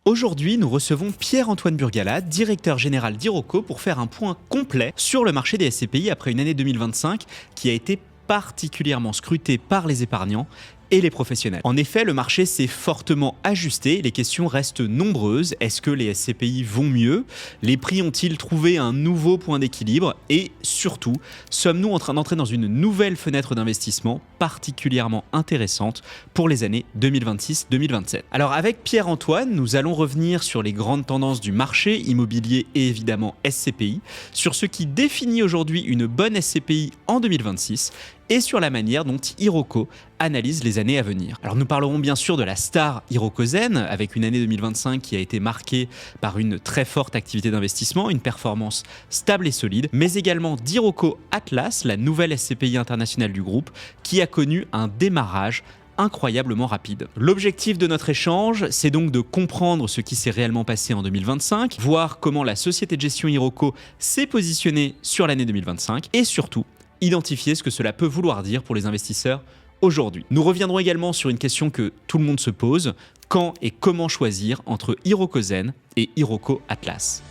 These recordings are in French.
Aujourd'hui, nous recevons Pierre-Antoine Burgala, directeur général d'Iroko, pour faire un point complet sur le marché des SCPI après une année 2025 qui a été particulièrement scrutée par les épargnants et les professionnels. En effet, le marché s'est fortement ajusté, les questions restent nombreuses. Est-ce que les SCPI vont mieux? Les prix ont-ils trouvé un nouveau point d'équilibre? Et surtout, sommes-nous en train d'entrer dans une nouvelle fenêtre d'investissement particulièrement intéressante pour les années 2026-2027? Alors avec Pierre-Antoine, nous allons revenir sur les grandes tendances du marché immobilier et évidemment SCPI, sur ce qui définit aujourd'hui une bonne SCPI en 2026 et sur la manière dont Iroko analyse les années à venir. Alors nous parlerons bien sûr de la star Iroko Zen, avec une année 2025 qui a été marquée par une très forte activité d'investissement, une performance stable et solide, mais également d'Iroko Atlas, la nouvelle SCPI internationale du groupe, qui a connu un démarrage incroyablement rapide. L'objectif de notre échange, c'est donc de comprendre ce qui s'est réellement passé en 2025, voir comment la société de gestion Iroko s'est positionnée sur l'année 2025 et surtout identifier ce que cela peut vouloir dire pour les investisseurs aujourd'hui. Nous reviendrons également sur une question que tout le monde se pose: quand et comment choisir entre Iroko Zen et Iroko Atlas?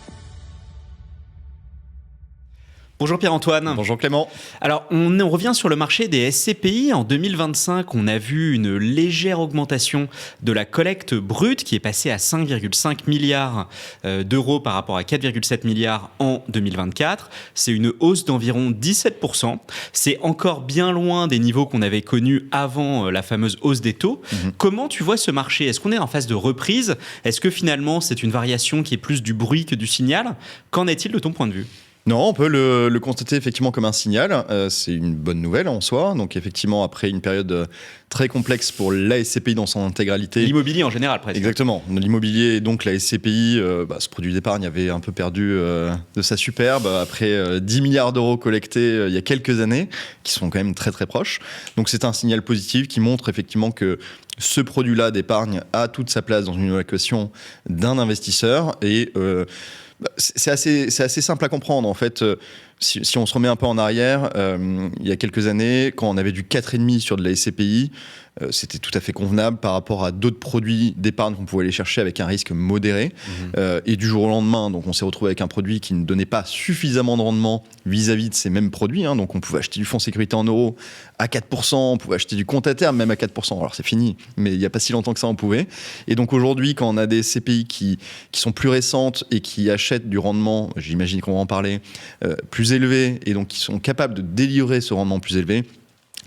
Bonjour Pierre-Antoine. Bonjour Clément. Alors on revient sur le marché des SCPI. En 2025, on a vu une légère augmentation de la collecte brute qui est passée à 5,5 milliards d'euros par rapport à 4,7 milliards en 2024. C'est une hausse d'environ 17%. C'est encore bien loin des niveaux qu'on avait connus avant la fameuse hausse des taux. Comment tu vois ce marché? Est-ce qu'on est en phase de reprise? Est-ce que finalement c'est une variation qui est plus du bruit que du signal? Qu'en est-il de ton point de vue? Non, on peut le constater effectivement comme un signal. C'est une bonne nouvelle en soi. Donc effectivement, après une période très complexe pour la SCPI dans son intégralité. L'immobilier en général, presque. Exactement. L'immobilier et donc la SCPI, ce produit d'épargne avait un peu perdu de sa superbe après 10 milliards d'euros collectés il y a quelques années, qui sont quand même très très proches. Donc c'est un signal positif qui montre effectivement que ce produit-là d'épargne a toute sa place dans une allocation d'un investisseur et c'est assez simple à comprendre. En fait, si on se remet un peu en arrière, il y a quelques années, quand on avait du 4,5 sur de la SCPI, c'était tout à fait convenable par rapport à d'autres produits d'épargne qu'on pouvait aller chercher avec un risque modéré. Et du jour au lendemain, donc on s'est retrouvé avec un produit qui ne donnait pas suffisamment de rendement vis-à-vis de ces mêmes produits. Donc on pouvait acheter du fonds sécurité en euros à 4%, on pouvait acheter du compte à terme même à 4%. Alors c'est fini, mais il n'y a pas si longtemps que ça on pouvait. Et donc aujourd'hui, quand on a des SCPI qui sont plus récentes et qui achètent du rendement, j'imagine qu'on va en parler, plus élevé, et donc qui sont capables de délivrer ce rendement plus élevé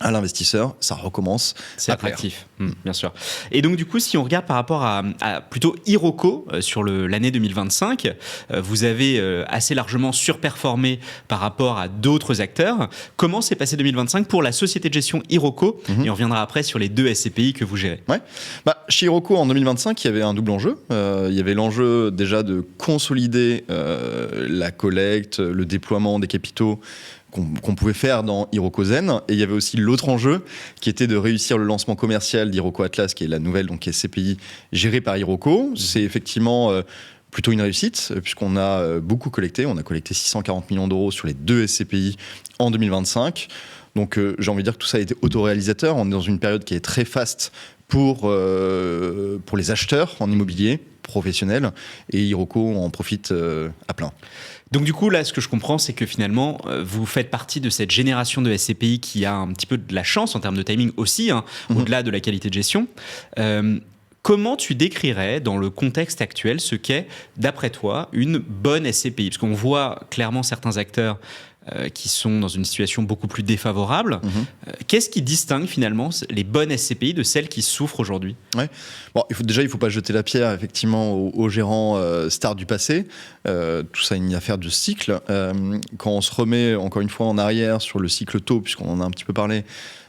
à l'investisseur, ça recommence. C'est attractif, bien sûr. Et donc du coup, si on regarde par rapport à plutôt Iroko sur l'année 2025, vous avez assez largement surperformé par rapport à d'autres acteurs. Comment s'est passé 2025 pour la société de gestion Iroko? Et on reviendra après sur les deux SCPI que vous gérez. Ouais. Chez Iroko, en 2025, il y avait un double enjeu. Il y avait l'enjeu déjà de consolider la collecte, le déploiement des capitaux qu'on pouvait faire dans Iroko Zen, et il y avait aussi l'autre enjeu qui était de réussir le lancement commercial d'Iroko Atlas, qui est la nouvelle donc SCPI gérée par Iroko. C'est effectivement plutôt une réussite puisqu'on a beaucoup collecté. On a collecté 640 millions d'euros sur les deux SCPI en 2025. Donc j'ai envie de dire que tout ça a été autoréalisateur. On est dans une période qui est très faste pour les acheteurs en immobilier professionnel, et Iroko en profite à plein. Donc du coup, là, ce que je comprends, c'est que finalement, vous faites partie de cette génération de SCPI qui a un petit peu de la chance en termes de timing aussi, au-delà de la qualité de gestion. Comment tu décrirais, dans le contexte actuel, ce qu'est, d'après toi, une bonne SCPI? Parce qu'on voit clairement certains acteurs qui sont dans une situation beaucoup plus défavorable. Qu'est-ce qui distingue finalement les bonnes SCPI de celles qui souffrent aujourd'hui? Bon, il faut pas jeter la pierre effectivement aux gérants stars du passé. Tout ça est une affaire de cycle. Quand on se remet encore une fois en arrière sur le cycle taux, puisqu'on en a un petit peu parlé,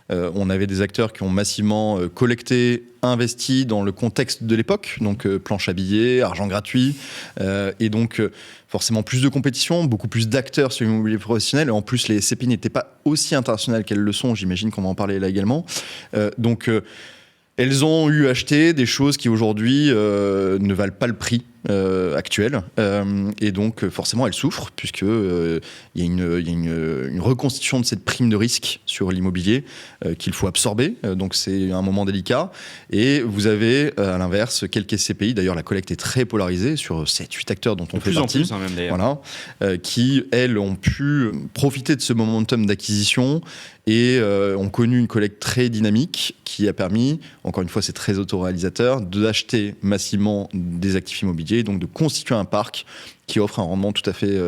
on avait des acteurs qui ont massivement collecté, investi dans le contexte de l'époque, donc planche à billets, argent gratuit, et donc forcément plus de compétition, beaucoup plus d'acteurs sur l'immobilier professionnel, et en plus les SCPI n'étaient pas aussi internationales qu'elles le sont, j'imagine qu'on va en parler là également. Donc elles ont eu acheté des choses qui aujourd'hui ne valent pas le prix actuelle. Et donc, forcément, elle souffre, puisque il y a une reconstitution de cette prime de risque sur l'immobilier qu'il faut absorber. Donc, c'est un moment délicat. Et vous avez, à l'inverse, quelques SCPI. D'ailleurs, la collecte est très polarisée sur 7-8 acteurs dont on fait partie. De plus en plus, même d'ailleurs. Voilà, qui, elles, ont pu profiter de ce momentum d'acquisition et ont connu une collecte très dynamique qui a permis, encore une fois, c'est très autoréalisateur, d'acheter massivement des actifs immobiliers, donc de constituer un parc qui offre un rendement tout à fait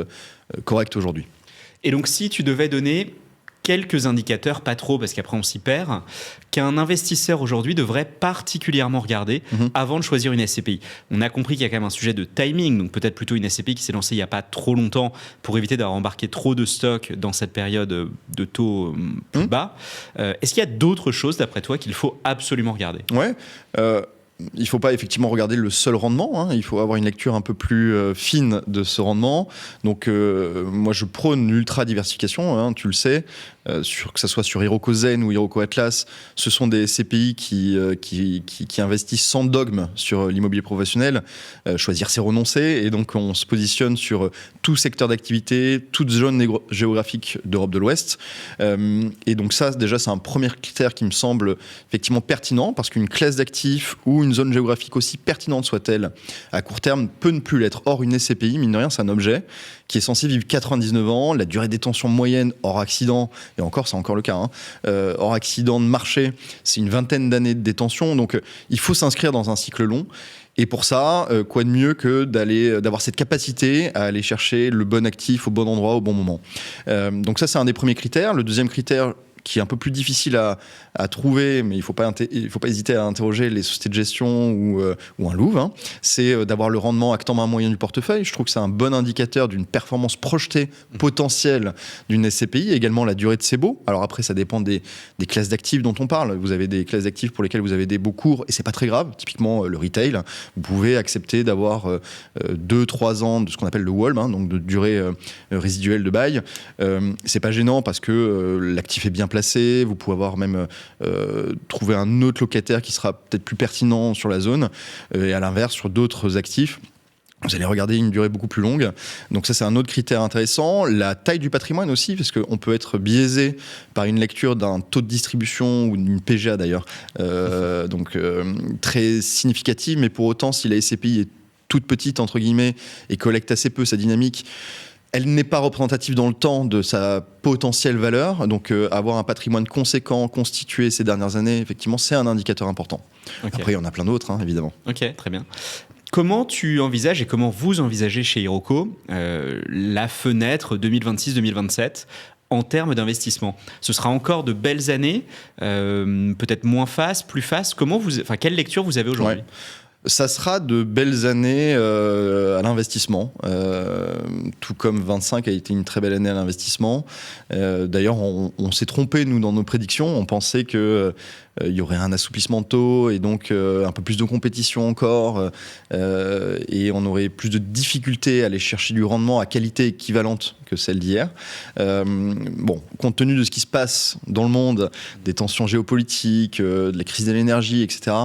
correct aujourd'hui. Et donc, si tu devais donner quelques indicateurs, pas trop parce qu'après on s'y perd, qu'un investisseur aujourd'hui devrait particulièrement regarder avant de choisir une SCPI. On a compris qu'il y a quand même un sujet de timing, donc peut-être plutôt une SCPI qui s'est lancée il n'y a pas trop longtemps pour éviter d'avoir embarqué trop de stocks dans cette période de taux plus bas. Est-ce qu'il y a d'autres choses d'après toi qu'il faut absolument regarder ? Ouais. Il ne faut pas effectivement regarder le seul rendement, il faut avoir une lecture un peu plus fine de ce rendement. Donc moi je prône l'ultra-diversification, tu le sais, que ce soit sur Iroko Zen ou Iroko Atlas, ce sont des SCPI qui investissent sans dogme sur l'immobilier professionnel. Choisir c'est renoncer, et donc on se positionne sur tout secteur d'activité, toute zone géographique d'Europe de l'Ouest. Et donc ça déjà c'est un premier critère qui me semble effectivement pertinent, parce qu'une classe d'actifs ou une zone géographique aussi pertinente soit-elle, à court terme peut ne plus l'être. Or, une SCPI, mine de rien, c'est un objet qui est censé vivre 99 ans. La durée de détention moyenne hors accident, et encore, c'est encore le cas, hors accident de marché, c'est une vingtaine d'années de détention. Donc, il faut s'inscrire dans un cycle long. Et pour ça, quoi de mieux que d'avoir cette capacité à aller chercher le bon actif au bon endroit, au bon moment. Donc ça, c'est un des premiers critères. Le deuxième critère, qui est un peu plus difficile à trouver, mais il ne faut pas hésiter à interroger les sociétés de gestion ou un Louvre, c'est d'avoir le rendement actant à moyen du portefeuille. Je trouve que c'est un bon indicateur d'une performance projetée potentielle d'une SCPI, également la durée de ses baux. Alors après, ça dépend des classes d'actifs dont on parle. Vous avez des classes d'actifs pour lesquelles vous avez des baux courts, et c'est pas très grave. Typiquement, le retail, vous pouvez accepter d'avoir 2-3 ans de ce qu'on appelle le WALB, donc de durée résiduelle de bail. C'est pas gênant parce que l'actif est bien placé, vous pouvez avoir même trouver un autre locataire qui sera peut-être plus pertinent sur la zone, et à l'inverse sur d'autres actifs vous allez regarder une durée beaucoup plus longue. Donc ça, c'est un autre critère intéressant. La taille du patrimoine aussi, parce qu'on peut être biaisé par une lecture d'un taux de distribution ou d'une PGA d'ailleurs, donc très significative, mais pour autant, si la SCPI est toute petite entre guillemets et collecte assez peu sa dynamique, elle n'est pas représentative dans le temps de sa potentielle valeur. Donc, avoir un patrimoine conséquent constitué ces dernières années, effectivement, c'est un indicateur important. Okay. Après, il y en a plein d'autres, évidemment. Ok, très bien. Comment tu envisages et comment vous envisagez chez Iroko la fenêtre 2026-2027 en termes d'investissement? Ce sera encore de belles années, peut-être moins fast, plus fast. Quelle lecture vous avez aujourd'hui? Ouais. Ça sera de belles années à l'investissement, tout comme 25 a été une très belle année à l'investissement. D'ailleurs, on s'est trompé, nous, dans nos prédictions. On pensait qu'il y aurait un assouplissement de taux et donc un peu plus de compétition encore, et on aurait plus de difficultés à aller chercher du rendement à qualité équivalente que celle d'hier. Compte tenu de ce qui se passe dans le monde, des tensions géopolitiques, de la crise de l'énergie, etc.,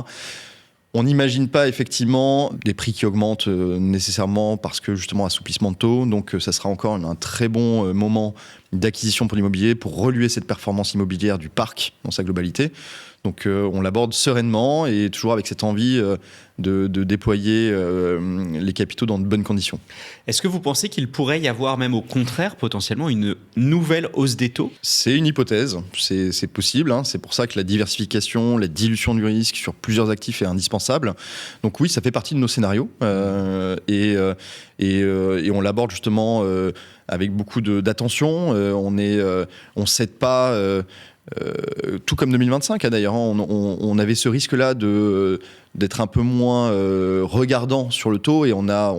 on n'imagine pas effectivement des prix qui augmentent nécessairement parce que justement assouplissement de taux. Donc ça sera encore un très bon moment d'acquisition pour l'immobilier pour reluer cette performance immobilière du parc dans sa globalité. Donc on l'aborde sereinement et toujours avec cette envie de déployer les capitaux dans de bonnes conditions. Est-ce que vous pensez qu'il pourrait y avoir même au contraire potentiellement une nouvelle hausse des taux ? C'est une hypothèse, c'est possible. C'est pour ça que la diversification, la dilution du risque sur plusieurs actifs est indispensable. Donc oui, ça fait partie de nos scénarios et on l'aborde justement avec beaucoup d'attention. On cède pas. Tout comme 2025 d'ailleurs, on avait ce risque-là d'être un peu moins regardant sur le taux et on a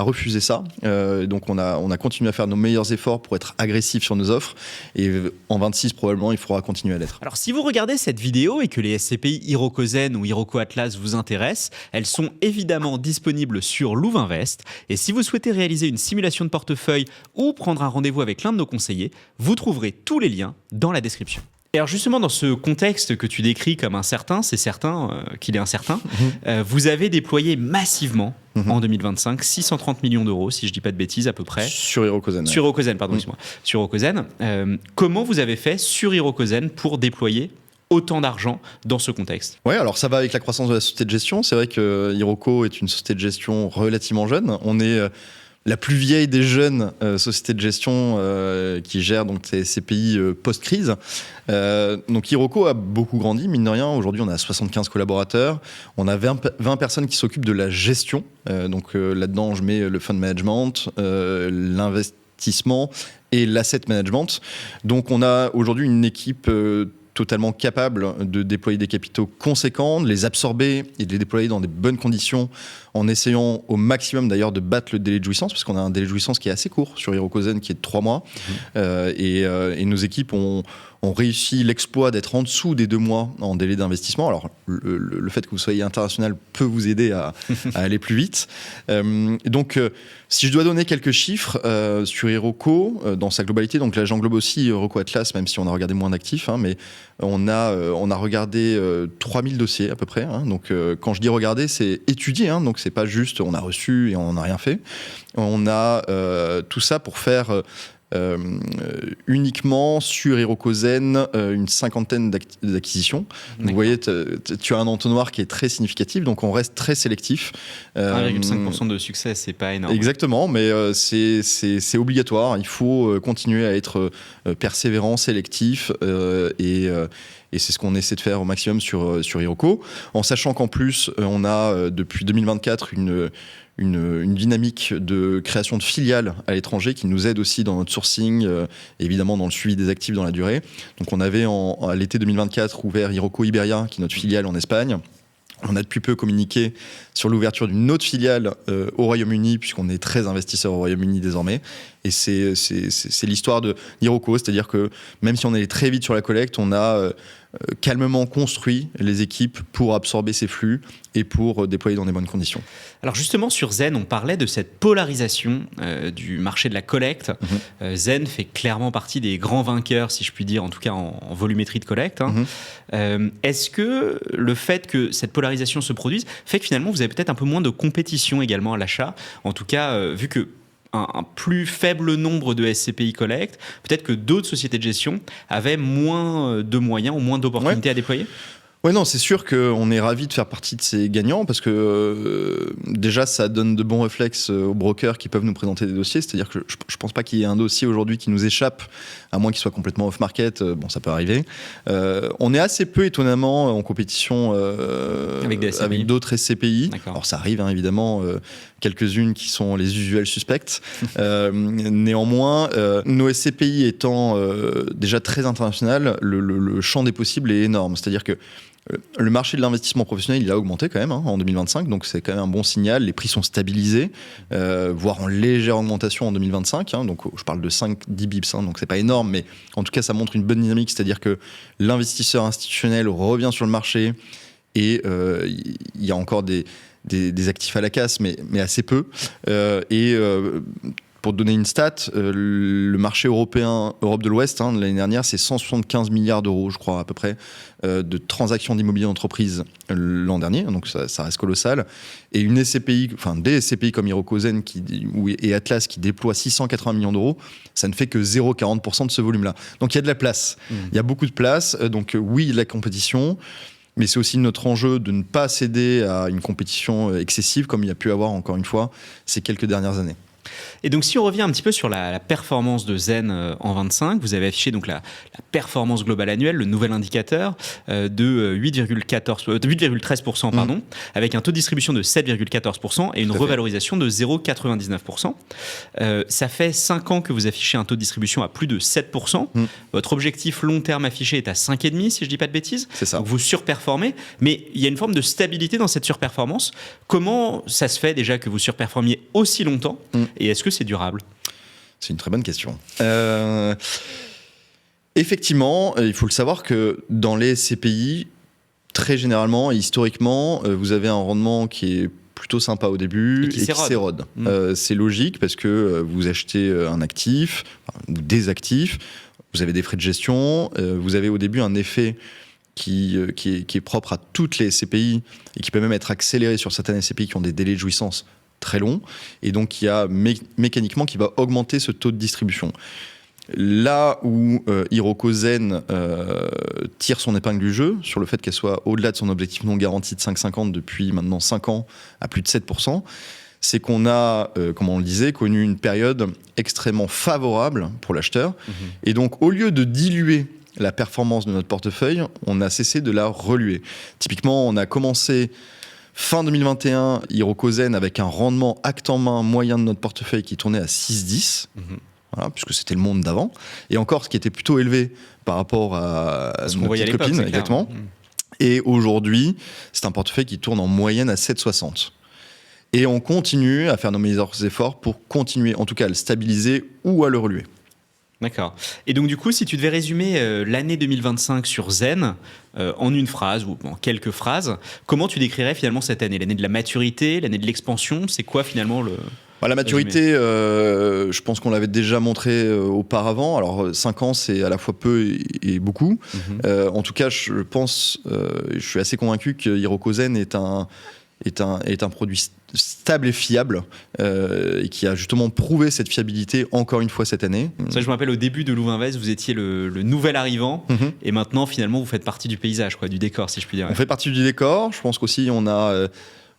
refusé ça. Donc on a continué à faire nos meilleurs efforts pour être agressifs sur nos offres et en 26 probablement il faudra continuer à l'être. Alors si vous regardez cette vidéo et que les SCPI Iroko Zen ou Iroko Atlas vous intéressent, elles sont évidemment disponibles sur Louvre Invest et si vous souhaitez réaliser une simulation de portefeuille ou prendre un rendez-vous avec l'un de nos conseillers, vous trouverez tous les liens dans la description. Et alors justement, dans ce contexte que tu décris comme incertain, c'est certain qu'il est incertain, vous avez déployé massivement en 2025 630 millions d'euros, si je ne dis pas de bêtises à peu près. Sur Hirokozen. Sur Hirokozen, pardon, excuse-moi. Sur Hirokozen. Comment vous avez fait sur Hirokozen pour déployer autant d'argent dans ce contexte? Ouais, alors ça va avec la croissance de la société de gestion. C'est vrai que Hiroko est une société de gestion relativement jeune. On est la plus vieille des jeunes sociétés de gestion qui gèrent donc ces SCPI post-crise. Donc Hiroko a beaucoup grandi, mine de rien. Aujourd'hui, on a 75 collaborateurs. On a 20 personnes qui s'occupent de la gestion. Donc là-dedans, je mets le fund management, l'investissement et l'asset management. Donc on a aujourd'hui une équipe totalement capable de déployer des capitaux conséquents, de les absorber et de les déployer dans des bonnes conditions, en essayant au maximum d'ailleurs de battre le délai de jouissance, parce qu'on a un délai de jouissance qui est assez court sur Hirokozen, qui est de 3 mois. Et nos équipes ont réussi l'exploit d'être en dessous des 2 mois en délai d'investissement. Alors, le fait que vous soyez international peut vous aider à aller plus vite. Donc, si je dois donner quelques chiffres sur Hiroko, dans sa globalité, donc là j'englobe aussi Hiroko Atlas, même si on a regardé moins d'actifs, mais on a regardé 3000 dossiers à peu près. Donc, quand je dis regarder, c'est étudier. Donc, c'est pas juste on a reçu et on n'a rien fait. On a tout ça pour faire uniquement sur Hirokozen une 50aine d'acquisitions. Vous voyez, tu as un entonnoir qui est très significatif, donc on reste très sélectif. 1,5% de succès, c'est pas énorme. Exactement, mais c'est obligatoire. Il faut continuer à être persévérant, sélectif, et c'est ce qu'on essaie de faire au maximum sur Hiroko, en sachant qu'en plus, on a depuis 2024 une dynamique de création de filiales à l'étranger qui nous aide aussi dans notre sourcing, évidemment dans le suivi des actifs dans la durée. Donc on avait à l'été 2024 ouvert Hiroko Iberia, qui est notre filiale en Espagne. On a depuis peu communiqué sur l'ouverture d'une autre filiale au Royaume-Uni, puisqu'on est très investisseur au Royaume-Uni désormais. Et c'est l'histoire de Hiroko, c'est-à-dire que même si on est très vite sur la collecte, on a calmement construit les équipes pour absorber ces flux et pour déployer dans des bonnes conditions. Alors justement, sur Zen, on parlait de cette polarisation du marché de la collecte. Zen fait clairement partie des grands vainqueurs, si je puis dire, en tout cas en volumétrie de collecte. Est-ce que le fait que cette polarisation se produise fait que finalement vous avez peut-être un peu moins de compétition également à l'achat? En tout cas, vu que un plus faible nombre de SCPI collecte, peut-être que d'autres sociétés de gestion avaient moins de moyens ou moins d'opportunités à déployer? Ouais, non, c'est sûr qu'on est ravis de faire partie de ces gagnants parce que déjà, ça donne de bons réflexes aux brokers qui peuvent nous présenter des dossiers. C'est-à-dire que je pense pas qu'il y ait un dossier aujourd'hui qui nous échappe, à moins qu'il soit complètement off-market. Bon, ça peut arriver. On est assez peu, étonnamment, en compétition avec d'autres SCPI. Alors, ça arrive, évidemment, quelques-unes qui sont les usuels suspects. Néanmoins, nos SCPI étant déjà très international, le champ des possibles est énorme. C'est-à-dire que le marché de l'investissement professionnel, il a augmenté quand même en 2025, donc c'est quand même un bon signal. Les prix sont stabilisés, voire en légère augmentation en 2025. Donc je parle de 5-10 bips, donc c'est pas énorme, mais en tout cas ça montre une bonne dynamique, c'est-à-dire que l'investisseur institutionnel revient sur le marché et il y a encore des actifs à la casse, mais assez peu. Pour donner une stat, le marché européen, Europe de l'Ouest, l'année dernière, c'est 175 milliards d'euros, je crois, à peu près, de transactions d'immobilier d'entreprise l'an dernier. Donc ça reste colossal. Et une SCPI, enfin des SCPI comme Hirokozen et Atlas qui déploient 680 millions d'euros, ça ne fait que 0,40% de ce volume-là. Donc il y a de la place. Il y a beaucoup de place. Donc oui, la compétition. Mais c'est aussi notre enjeu de ne pas céder à une compétition excessive, comme il y a pu avoir, encore une fois, ces quelques dernières années. Et donc, si on revient un petit peu sur la performance de Zen en 25, vous avez affiché donc la performance globale annuelle, le nouvel indicateur, de 8,13%, pardon, avec un taux de distribution de 7,14% et une revalorisation de 0,99%. Ça fait 5 ans que vous affichez un taux de distribution à plus de 7%. Votre objectif long terme affiché est à 5,5%, si je ne dis pas de bêtises. C'est ça. Donc, vous surperformez, mais il y a une forme de stabilité dans cette surperformance. Comment ça se fait déjà que vous surperformiez aussi longtemps et est-ce que c'est durable? C'est une très bonne question. Effectivement, il faut le savoir que dans les SCPI, très généralement et historiquement, vous avez un rendement qui est plutôt sympa au début et qui s'érode. C'est logique parce que vous achetez un actif ou des actifs, vous avez des frais de gestion, vous avez au début un effet qui est propre à toutes les SCPI et qui peut même être accéléré sur certaines SCPI qui ont des délais de jouissance très longs, et donc il y a mécaniquement qui va augmenter ce taux de distribution. Là où Iroko Zen tire son épingle du jeu sur le fait qu'elle soit au-delà de son objectif non garanti de 5,50 depuis maintenant 5 ans à plus de 7%, c'est qu'on a, comme on le disait, connu une période extrêmement favorable pour l'acheteur. Et donc, au lieu de diluer la performance de notre portefeuille, on a cessé de la reluer. Typiquement, on a commencé fin 2021, Iroko Zen avec un rendement acte en main moyen de notre portefeuille qui tournait à 6,10. Voilà, puisque c'était le monde d'avant. Et encore, ce qui était plutôt élevé par rapport à nos petites copines. Exactement. Et aujourd'hui, c'est un portefeuille qui tourne en moyenne à 7,60. Et on continue à faire nos meilleurs efforts pour continuer, en tout cas, à le stabiliser ou à le reluer. D'accord. Et donc du coup, si tu devais résumer l'année 2025 sur Zen en une phrase ou en quelques phrases, comment tu décrirais finalement cette année? L'année de la maturité, l'année de l'expansion, c'est quoi finalement le... La maturité, je pense qu'on l'avait déjà montré auparavant. Alors 5 ans, c'est à la fois peu et beaucoup. En tout cas, je pense, je suis assez convaincu que Iroko Zen est un produit stable et fiable et qui a justement prouvé cette fiabilité encore une fois cette année. Ça, je me rappelle au début de Louvainvest, vous étiez le nouvel arrivant et maintenant finalement vous faites partie du paysage, du décor, si je puis dire. On fait partie du décor. Je pense qu'aussi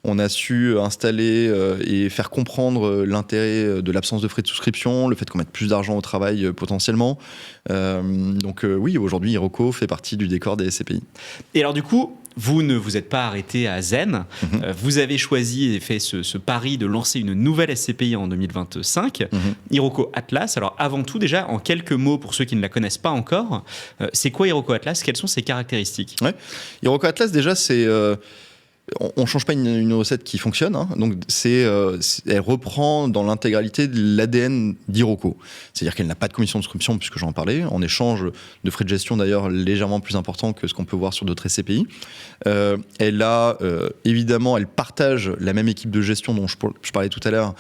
on a su installer et faire comprendre l'intérêt de l'absence de frais de souscription, le fait qu'on mette plus d'argent au travail potentiellement. Donc oui, aujourd'hui, Iroko fait partie du décor des SCPI. Et alors du coup, vous ne vous êtes pas arrêté à Zen. Vous avez choisi et fait ce pari de lancer une nouvelle SCPI en 2025, Iroko Atlas. Alors avant tout, déjà, en quelques mots, pour ceux qui ne la connaissent pas encore, c'est quoi Iroko Atlas? Quelles sont ses caractéristiques? Iroko Atlas, déjà, c'est... on ne change pas une recette qui fonctionne, hein. Donc elle reprend dans l'intégralité de l'ADN d'Iroko. C'est-à-dire qu'elle n'a pas de commission de souscription, puisque j'en parlais, en échange de frais de gestion d'ailleurs légèrement plus importants que ce qu'on peut voir sur d'autres SCPI. Elle a évidemment, elle partage la même équipe de gestion dont je parlais tout à l'heure,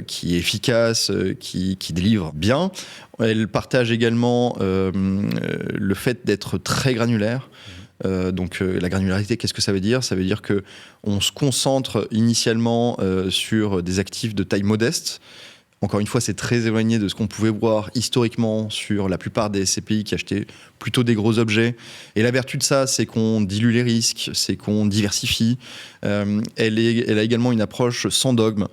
qui est efficace, qui délivre bien. Elle partage également le fait d'être très granulaire. Donc la granularité, qu'est-ce que ça veut dire? Ça veut dire qu'on se concentre initialement sur des actifs de taille modeste. Encore une fois, c'est très éloigné de ce qu'on pouvait voir historiquement sur la plupart des SCPI qui achetaient plutôt des gros objets. Et la vertu de ça, c'est qu'on dilue les risques, c'est qu'on diversifie. Elle a également une approche sans dogme.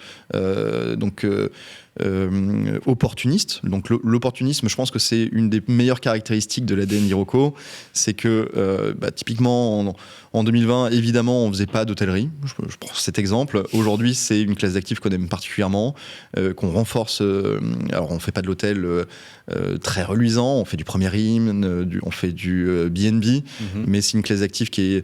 Opportuniste. Donc l'opportunisme, je pense que c'est une des meilleures caractéristiques de l'ADN d'Iroko. C'est que typiquement en 2020, évidemment, on faisait pas d'hôtellerie. Je prends cet exemple. Aujourd'hui, c'est une classe d'actifs qu'on aime particulièrement, qu'on renforce. Alors on fait pas de l'hôtel très reluisant, on fait du premier IM, on fait du BNB, mais c'est une classe d'actifs qui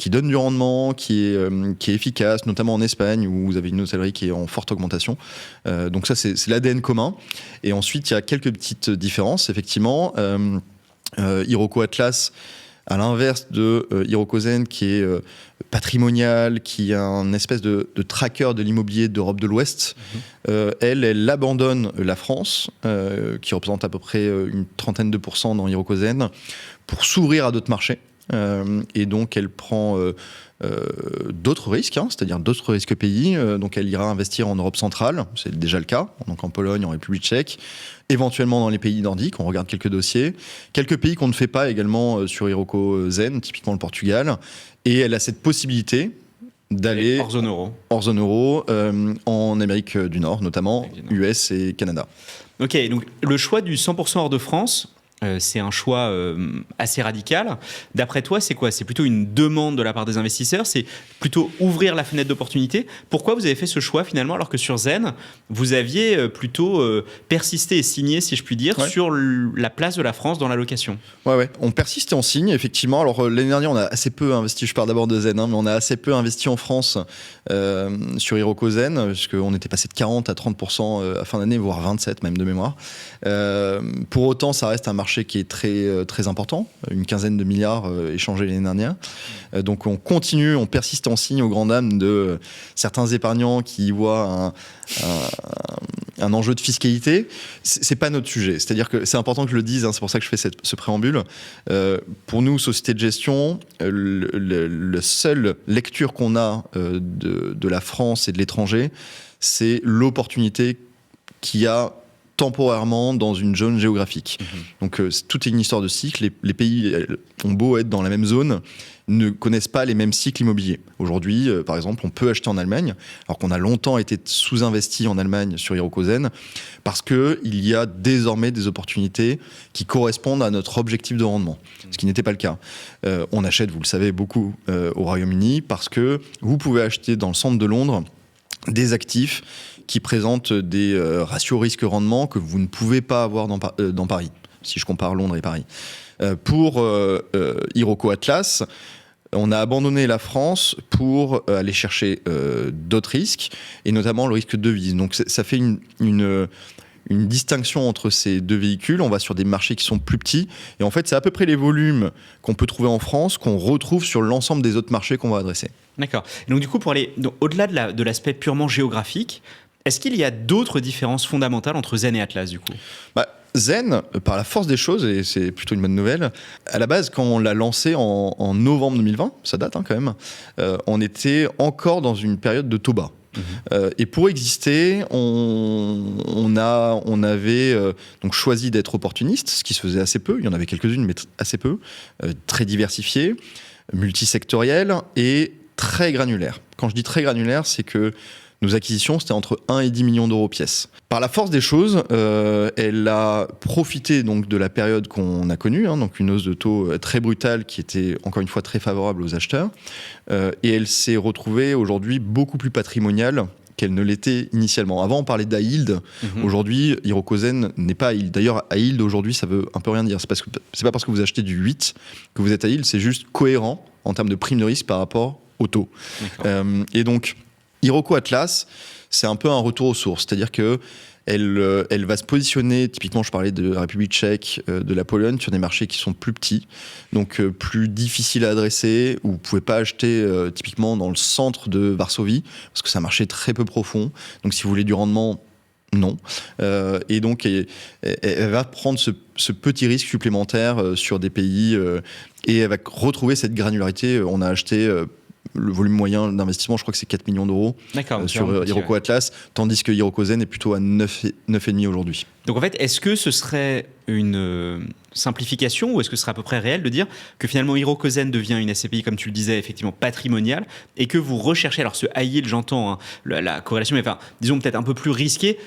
donne du rendement, qui est efficace, notamment en Espagne où vous avez une hôtellerie qui est en forte augmentation. Donc ça, c'est l'ADN commun. Et ensuite, il y a quelques petites différences. Effectivement, Iroko Atlas, à l'inverse de Iroko Zen, qui est patrimonial, qui est un espèce de tracker de l'immobilier d'Europe de l'Ouest, elle abandonne la France, qui représente à peu près une trentaine de % dans Iroko Zen, pour s'ouvrir à d'autres marchés. Et donc elle prend d'autres risques, c'est-à-dire d'autres risques pays. Donc elle ira investir en Europe centrale, c'est déjà le cas, donc en Pologne, en République tchèque, éventuellement dans les pays nordiques, on regarde quelques dossiers. Quelques pays qu'on ne fait pas également sur Iroko Zen, typiquement le Portugal. Et elle a cette possibilité d'aller hors zone euro, en Amérique du Nord, notamment US et Canada. Ok, donc le choix du 100% hors de France, c'est un choix assez radical. D'après toi, c'est quoi? C'est plutôt une demande de la part des investisseurs? C'est plutôt ouvrir la fenêtre d'opportunité? Pourquoi vous avez fait ce choix finalement, alors que sur Zen, vous aviez plutôt persisté et signé, si je puis dire, sur la place de la France dans la location? Ouais. On persiste et on signe, effectivement. Alors l'année dernière, on a assez peu investi, je parle d'abord de Zen, mais on a assez peu investi en France sur Iroko Zen, puisqu'on était passé de 40 à 30% à fin d'année, voire 27 même de mémoire. Pour autant, ça reste un marché qui est très, très important, une quinzaine de milliards échangés l'année dernière. Donc on continue, on persiste en signe aux grandes dames de certains épargnants qui y voient un enjeu de fiscalité. C'est pas notre sujet. C'est-à-dire que c'est important que je le dise, hein, c'est pour ça que je fais ce préambule. Pour nous, société de gestion, la seule lecture qu'on a de la France et de l'étranger, c'est l'opportunité qu'il y a temporairement dans une zone géographique. Donc tout est une histoire de cycle. Les pays ont beau être dans la même zone, ne connaissent pas les mêmes cycles immobiliers. Aujourd'hui, par exemple, on peut acheter en Allemagne, alors qu'on a longtemps été sous-investi en Allemagne sur Hirokozen, parce qu'il y a désormais des opportunités qui correspondent à notre objectif de rendement, ce qui n'était pas le cas. On achète, vous le savez, beaucoup au Royaume-Uni, parce que vous pouvez acheter dans le centre de Londres des actifs qui présentent des ratios risque-rendement que vous ne pouvez pas avoir dans Paris, si je compare Londres et Paris. Pour Iroko Atlas, on a abandonné la France pour aller chercher d'autres risques, et notamment le risque de devise. Donc ça fait une distinction entre ces deux véhicules. On va sur des marchés qui sont plus petits, et en fait c'est à peu près les volumes qu'on peut trouver en France qu'on retrouve sur l'ensemble des autres marchés qu'on va adresser. D'accord. Et donc du coup, pour aller au-delà de l'aspect purement géographique, est-ce qu'il y a d'autres différences fondamentales entre Zen et Atlas du coup ? Zen, par la force des choses, et c'est plutôt une bonne nouvelle, à la base, quand on l'a lancé en novembre 2020, ça date quand même, on était encore dans une période de taux bas. Et pour exister, on avait donc choisi d'être opportuniste, ce qui se faisait assez peu. Il y en avait quelques-unes, mais assez peu. Très diversifié, multisectoriel et très granulaire. Quand je dis très granulaire, c'est que nos acquisitions, c'était entre 1 et 10 millions d'euros pièce. Par la force des choses, elle a profité donc de la période qu'on a connue, donc une hausse de taux très brutale qui était encore une fois très favorable aux acheteurs. Et elle s'est retrouvée aujourd'hui beaucoup plus patrimoniale qu'elle ne l'était initialement. Avant, on parlait d'high yield. Aujourd'hui, Hirokozen n'est pas high yield. D'ailleurs, high yield aujourd'hui, ça veut un peu rien dire. C'est pas parce que vous achetez du 8 que vous êtes high yield, c'est juste cohérent en termes de prime de risque par rapport au taux. Et donc, Iroko Atlas, c'est un peu un retour aux sources, c'est-à-dire que elle va se positionner, typiquement je parlais de la République tchèque, de la Pologne, sur des marchés qui sont plus petits, donc plus difficiles à adresser, où vous ne pouvez pas acheter typiquement dans le centre de Varsovie, parce que c'est un marché très peu profond, donc si vous voulez du rendement, non. Et donc elle va prendre ce petit risque supplémentaire sur des pays, et elle va retrouver cette granularité. On a acheté... le volume moyen d'investissement, je crois que c'est 4 millions d'euros sur Iroko Atlas, tandis que Hirokozen est plutôt à 9,5 aujourd'hui. Donc en fait, est-ce que ce serait une simplification ou est-ce que ce serait à peu près réel de dire que finalement Hirokozen devient une SCPI, comme tu le disais, effectivement patrimoniale, et que vous recherchez, alors ce high yield, j'entends la corrélation, mais enfin, disons peut-être un peu plus risqué,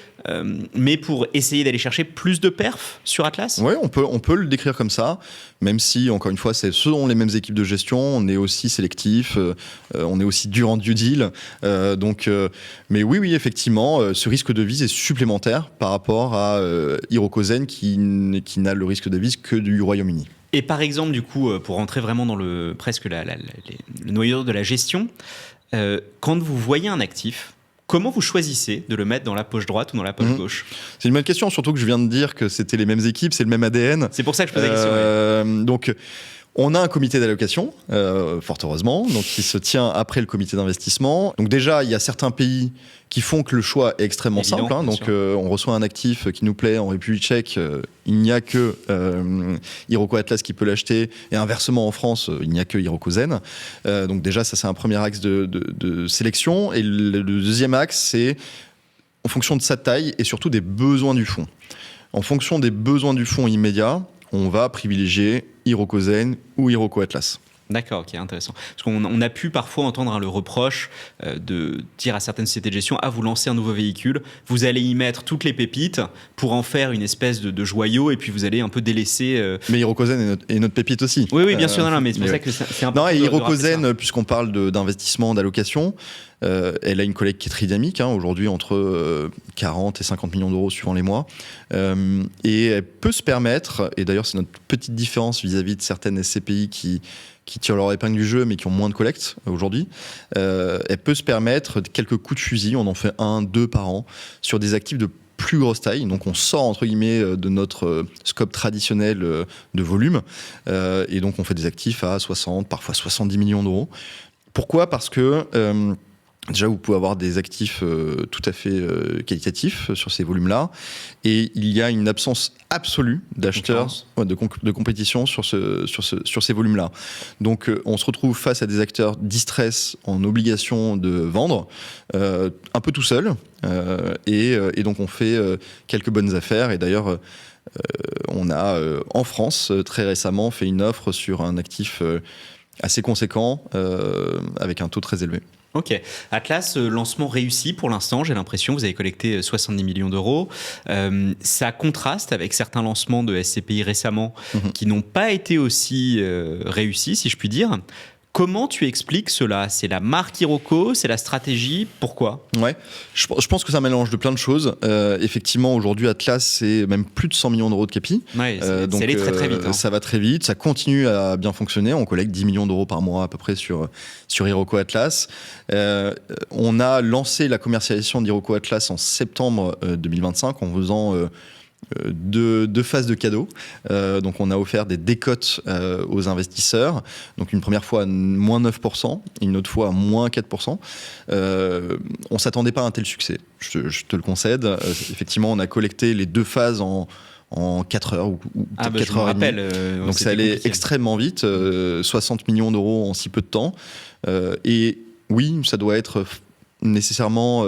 mais pour essayer d'aller chercher plus de perfs sur Atlas ? Oui, on peut le décrire comme ça, même si, encore une fois, c'est selon les mêmes équipes de gestion, on est aussi sélectif, on est aussi dur en due deal, mais oui, effectivement, ce risque de devise est supplémentaire par rapport à Hirokozen qui n'a le risque de devise que du Royaume-Uni. Et par exemple, du coup, pour rentrer vraiment dans le noyau de la gestion, quand vous voyez un actif, comment vous choisissez de le mettre dans la poche droite ou dans la poche gauche ? C'est une bonne question, surtout que je viens de dire que c'était les mêmes équipes, c'est le même ADN. C'est pour ça que je pose la question. Ouais. Donc, on a un comité d'allocation, fort heureusement, donc qui se tient après le comité d'investissement. Donc déjà, il y a certains pays qui font que le choix est extrêmement simple. Donc on reçoit un actif qui nous plaît en République tchèque, il n'y a que Iroko Atlas qui peut l'acheter, et inversement en France, il n'y a que Hirokozen. Donc déjà, ça c'est un premier axe de sélection. Et le deuxième axe, c'est en fonction de sa taille et surtout des besoins du fonds. En fonction des besoins du fonds immédiat, on va privilégier Hirokozen ou Iroko Atlas. D'accord, ok, intéressant. Parce qu'on a pu parfois entendre le reproche de dire à certaines sociétés de gestion, vous lancez un nouveau véhicule, vous allez y mettre toutes les pépites pour en faire une espèce de joyau, et puis vous allez un peu délaisser... Mais Hirokozen est notre pépite aussi. Oui, bien sûr, mais c'est pour ça que c'est un peu... Non, et Hirokozen, puisqu'on parle d'investissement, d'allocation, elle a une collecte qui est très dynamique, aujourd'hui entre 40 et 50 millions d'euros suivant les mois, et elle peut se permettre, et d'ailleurs c'est notre petite différence vis-à-vis de certaines SCPI qui tirent leur épingle du jeu mais qui ont moins de collecte aujourd'hui, elle peut se permettre quelques coups de fusil, on en fait 1, 2 par an, sur des actifs de plus grosse taille, donc on sort entre guillemets de notre scope traditionnel de volume, et donc on fait des actifs à 60, parfois 70 millions d'euros. Pourquoi ? Parce que Déjà, vous pouvez avoir des actifs tout à fait qualitatifs sur ces volumes-là. Et il y a une absence absolue d'acheteurs, de compétition sur ces volumes-là. Donc, on se retrouve face à des acteurs distress en obligation de vendre, un peu tout seul. Et donc, on fait quelques bonnes affaires. Et d'ailleurs, on a, en France, très récemment, fait une offre sur un actif assez conséquent, avec un taux très élevé. Ok. Atlas, lancement réussi pour l'instant, j'ai l'impression. Vous avez collecté 70 millions d'euros. Ça contraste avec certains lancements de SCPI récemment qui n'ont pas été aussi réussis, si je puis dire. Comment tu expliques cela? C'est la marque Iroko, c'est la stratégie, pourquoi? Ouais, je pense que c'est un mélange de plein de choses. Effectivement, aujourd'hui, Atlas, c'est même plus de 100 millions d'euros de capi. Ouais, c'est allé très très vite. Hein. Ça va très vite, ça continue à bien fonctionner. On collecte 10 millions d'euros par mois à peu près sur Iroko Atlas. On a lancé la commercialisation d'Iroko Atlas en septembre 2025 en faisant deux phases de cadeaux. Donc on a offert des décotes aux investisseurs. Donc une première fois à moins 9%, une autre fois à moins 4%. On s'attendait pas à un tel succès, je te le concède. Effectivement, on a collecté les deux phases en 4 heures ou peut-être 4 heures et demie. Donc ça allait extrêmement vite, 60 millions d'euros en si peu de temps. Et oui, ça doit être nécessairement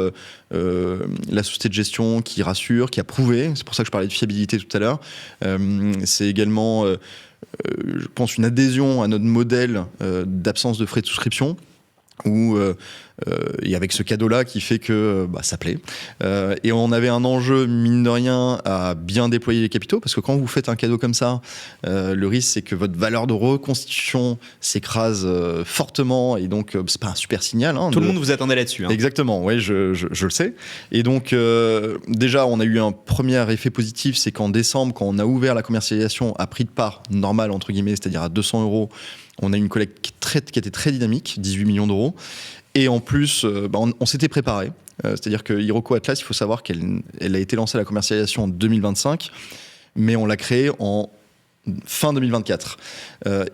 la société de gestion qui rassure, qui a prouvé, c'est pour ça que je parlais de fiabilité tout à l'heure, c'est également je pense une adhésion à notre modèle d'absence de frais de souscription où et avec ce cadeau-là qui fait que ça plaît. Et on avait un enjeu, mine de rien, à bien déployer les capitaux, parce que quand vous faites un cadeau comme ça, le risque, c'est que votre valeur de reconstitution s'écrase fortement, et donc c'est pas un super signal. Hein, Tout le monde vous attendait là-dessus. Hein. Exactement, oui, je le sais. Et donc, déjà, on a eu un premier effet positif, c'est qu'en décembre, quand on a ouvert la commercialisation à prix de part normal, entre guillemets, c'est-à-dire à 200 €, on a eu une collecte qui était très dynamique, 18 millions d'euros. Et en plus, on s'était préparé. C'est-à-dire que Iroko Atlas, il faut savoir qu'elle a été lancée à la commercialisation en 2025, mais on l'a créée en fin 2024.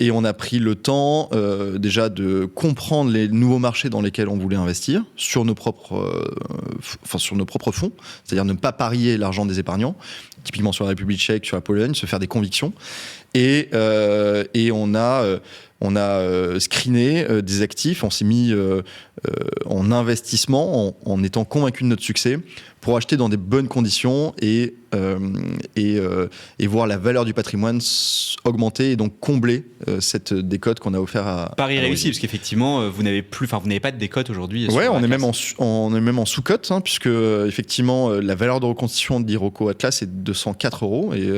Et on a pris le temps déjà de comprendre les nouveaux marchés dans lesquels on voulait investir sur nos propres fonds, c'est-à-dire ne pas parier l'argent des épargnants, typiquement sur la République tchèque, sur la Pologne, se faire des convictions. Et on a screené des actifs, on s'est mis en investissement en étant convaincu de notre succès pour acheter dans des bonnes conditions et voir la valeur du patrimoine augmenter et donc combler cette décote qu'on a offert à Paris réussi, parce qu'effectivement vous n'avez pas de décote aujourd'hui. Ouais, on est même en sous-cote, hein, puisque effectivement la valeur de reconstitution d'Iroko Atlas est 204 € et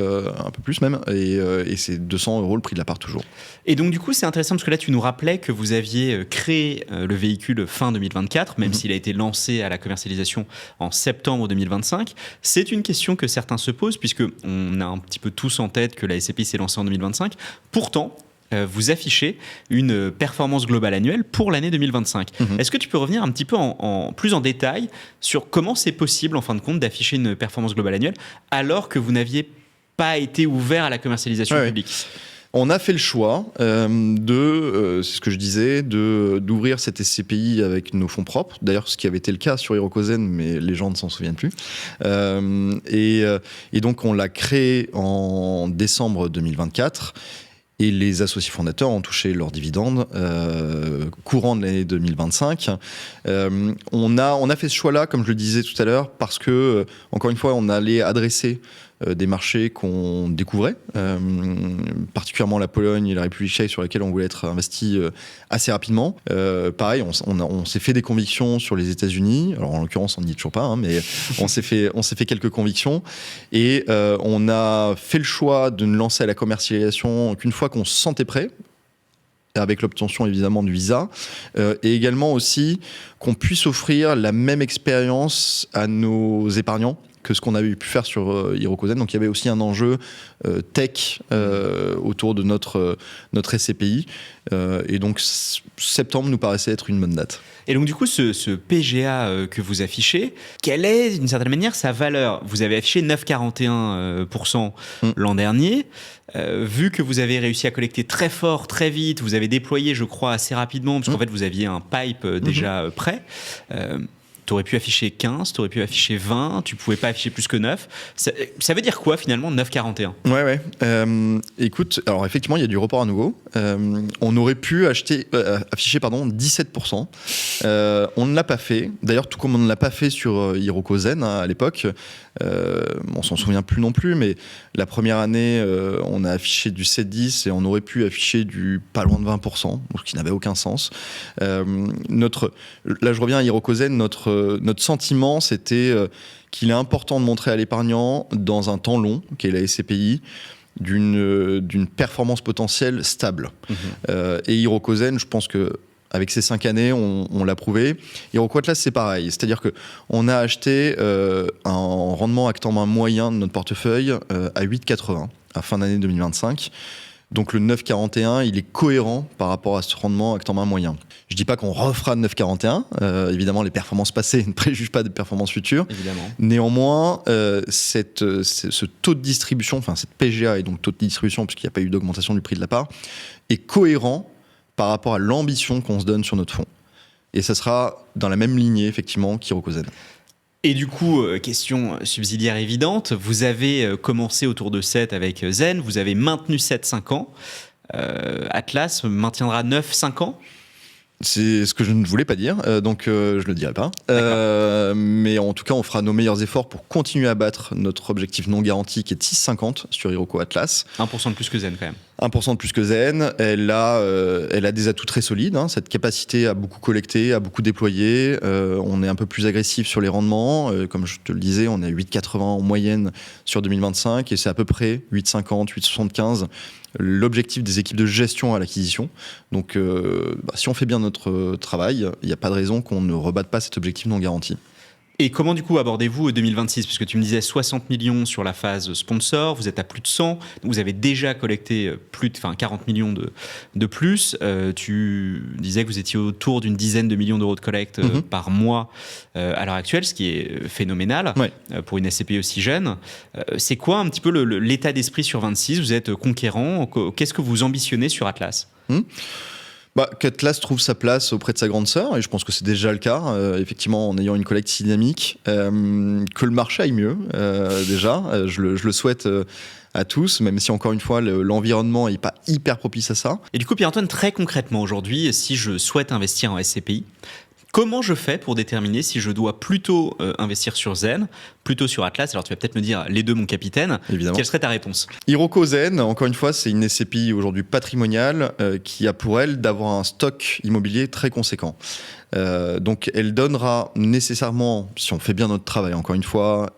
un peu plus même, et c'est 200 € le prix de la part toujours. Et donc du coup c'est intéressant parce que là tu nous rappelais que vous aviez créé le véhicule fin 2024, même s'il a été lancé à la commercialisation en septembre 2025. C'est une question que certains se posent, puisque on a un petit peu tous en tête que la SCPI s'est lancée en 2025. Pourtant, vous affichez une performance globale annuelle pour l'année 2025. Est-ce que tu peux revenir un petit peu plus en détail sur comment c'est possible, en fin de compte, d'afficher une performance globale annuelle alors que vous n'aviez pas été ouvert à la commercialisation publique ? On a fait le choix c'est ce que je disais, d'ouvrir cette SCPI avec nos fonds propres. D'ailleurs, ce qui avait été le cas sur Hirokozen, mais les gens ne s'en souviennent plus. Et donc, on l'a créé en décembre 2024. Et les associés fondateurs ont touché leurs dividendes courant de l'année 2025. On a fait ce choix-là, comme je le disais tout à l'heure, parce que, encore une fois, on allait adresser des marchés qu'on découvrait, particulièrement la Pologne et la République tchèque, sur lesquels on voulait être investi assez rapidement. Pareil, on s'est fait des convictions sur les États-Unis. Alors en l'occurrence, on n'y est toujours pas, hein, mais on s'est fait quelques convictions, et on a fait le choix de ne lancer à la commercialisation qu'une fois qu'on se sentait prêt, avec l'obtention évidemment du visa, et également aussi qu'on puisse offrir la même expérience à nos épargnants que ce qu'on avait pu faire sur Hirokozen. Donc il y avait aussi un enjeu tech autour de notre SCPI. Et donc septembre nous paraissait être une bonne date. Et donc du coup, ce PGA que vous affichez, quelle est d'une certaine manière sa valeur? Vous avez affiché 9,41% l'an dernier. Vu que vous avez réussi à collecter très fort, très vite, vous avez déployé, je crois, assez rapidement, parce qu'en fait, vous aviez un pipe déjà prêt. Tu aurais pu afficher 15, tu aurais pu afficher 20, tu pouvais pas afficher plus que 9. Ça veut dire quoi finalement 9,41? Ouais. Écoute, alors effectivement, il y a du report à nouveau. On aurait pu afficher 17%. On ne l'a pas fait. D'ailleurs, tout comme on ne l'a pas fait sur Hirokozen à l'époque. On s'en souvient plus non plus, mais la première année, on a affiché du 7,10 et on aurait pu afficher du pas loin de 20%, ce qui n'avait aucun sens. Là, je reviens à Hirokozen, notre sentiment, c'était qu'il est important de montrer à l'épargnant, dans un temps long, qui est la SCPI, d'une performance potentielle stable. Et Hirokozen, je pense que avec ces 5 années, on l'a prouvé. Hiroko Atlas, c'est pareil. C'est-à-dire qu'on a acheté un rendement acte en main moyen de notre portefeuille à 8,80 à fin d'année 2025. Donc le 9,41, il est cohérent par rapport à ce rendement acte en main moyen. Je ne dis pas qu'on refera de 9,41. Évidemment, les performances passées ne préjugent pas des performances futures. Évidemment. Néanmoins, ce taux de distribution, enfin cette PGA et donc taux de distribution, puisqu'il n'y a pas eu d'augmentation du prix de la part, est cohérent par rapport à l'ambition qu'on se donne sur notre fonds. Et ça sera dans la même lignée, effectivement, qu'Hirokozen. Et du coup, question subsidiaire évidente, vous avez commencé autour de 7 avec Zen, vous avez maintenu 7 5 ans. Atlas maintiendra 9 5 ans? C'est ce que je ne voulais pas dire, donc je le dirai pas. Mais en tout cas, on fera nos meilleurs efforts pour continuer à battre notre objectif non garanti qui est de 6,50 sur Hiroko Atlas. 1% de plus que Zen quand même. 1% de plus que Zen. Elle a des atouts très solides, hein, cette capacité à beaucoup collecter, à beaucoup déployer. On est un peu plus agressif sur les rendements. Comme je te le disais, on est à 8,80 en moyenne sur 2025 et c'est à peu près 8,50, 8,75 l'objectif des équipes de gestion à l'acquisition. Donc, si on fait bien notre travail, il n'y a pas de raison qu'on ne rebatte pas cet objectif non garanti. Et comment du coup abordez-vous 2026? Puisque tu me disais 60 millions sur la phase sponsor, vous êtes à plus de 100, vous avez déjà collecté 40 millions de plus. Tu disais que vous étiez autour d'une dizaine de millions d'euros de collecte par mois à l'heure actuelle, ce qui est phénoménal pour une SCPI aussi jeune. C'est quoi un petit peu l'état d'esprit sur 26? Vous êtes conquérant, qu'est-ce que vous ambitionnez sur Atlas? Qu'Atlas trouve sa place auprès de sa grande sœur, et je pense que c'est déjà le cas, effectivement, en ayant une collecte si dynamique, que le marché aille mieux, déjà, je le souhaite à tous, même si encore une fois, l'environnement n'est pas hyper propice à ça. Et du coup, Pierre-Antoine, très concrètement aujourd'hui, si je souhaite investir en SCPI, comment je fais pour déterminer si je dois plutôt investir sur Zen, plutôt sur Atlas? Alors tu vas peut-être me dire les deux, mon capitaine. Évidemment. Quelle serait ta réponse? Hirokozen, encore une fois, c'est une SCPI aujourd'hui patrimoniale qui a pour elle d'avoir un stock immobilier très conséquent. Donc elle donnera nécessairement, si on fait bien notre travail, encore une fois,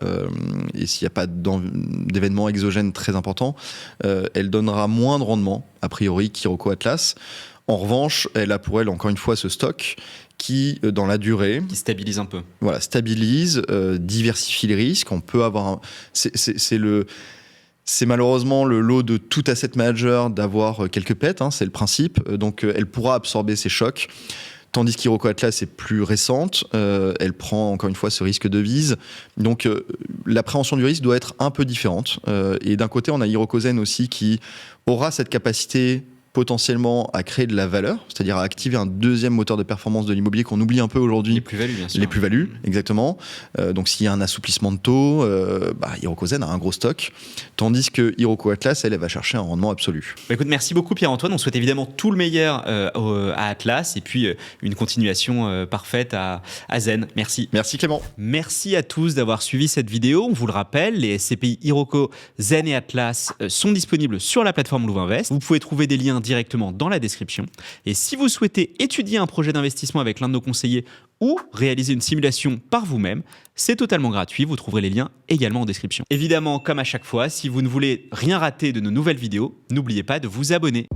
et s'il n'y a pas d'événements exogènes très importants, elle donnera moins de rendement, a priori, qu'Hiroko Atlas. En revanche, elle a pour elle, encore une fois, ce stock qui, dans la durée... Qui stabilise un peu. Voilà, stabilise, diversifie les risques. On peut avoir... C'est malheureusement le lot de tout asset manager d'avoir quelques pets, hein, c'est le principe. Donc, elle pourra absorber ces chocs. Tandis qu'Hiroko Atlas est plus récente, elle prend encore une fois ce risque de devise. Donc l'appréhension du risque doit être un peu différente. Et d'un côté, on a Hirokozen aussi qui aura cette capacité potentiellement à créer de la valeur, c'est-à-dire à activer un deuxième moteur de performance de l'immobilier qu'on oublie un peu aujourd'hui. Les plus-values, bien sûr. Les plus-values, exactement. Donc s'il y a un assouplissement de taux, Hirokozen a un gros stock, tandis que Hiroko Atlas, elle va chercher un rendement absolu. Écoute, merci beaucoup Pierre-Antoine, on souhaite évidemment tout le meilleur à Atlas et puis une continuation parfaite à Zen. Merci. Merci Clément. Merci à tous d'avoir suivi cette vidéo. On vous le rappelle, les SCPI Hiroko, Zen et Atlas sont disponibles sur la plateforme Louvainvest. Vous pouvez trouver des liens directement dans la description. Et si vous souhaitez étudier un projet d'investissement avec l'un de nos conseillers ou réaliser une simulation par vous-même, c'est totalement gratuit. Vous trouverez les liens également en description. Évidemment, comme à chaque fois, si vous ne voulez rien rater de nos nouvelles vidéos, n'oubliez pas de vous abonner.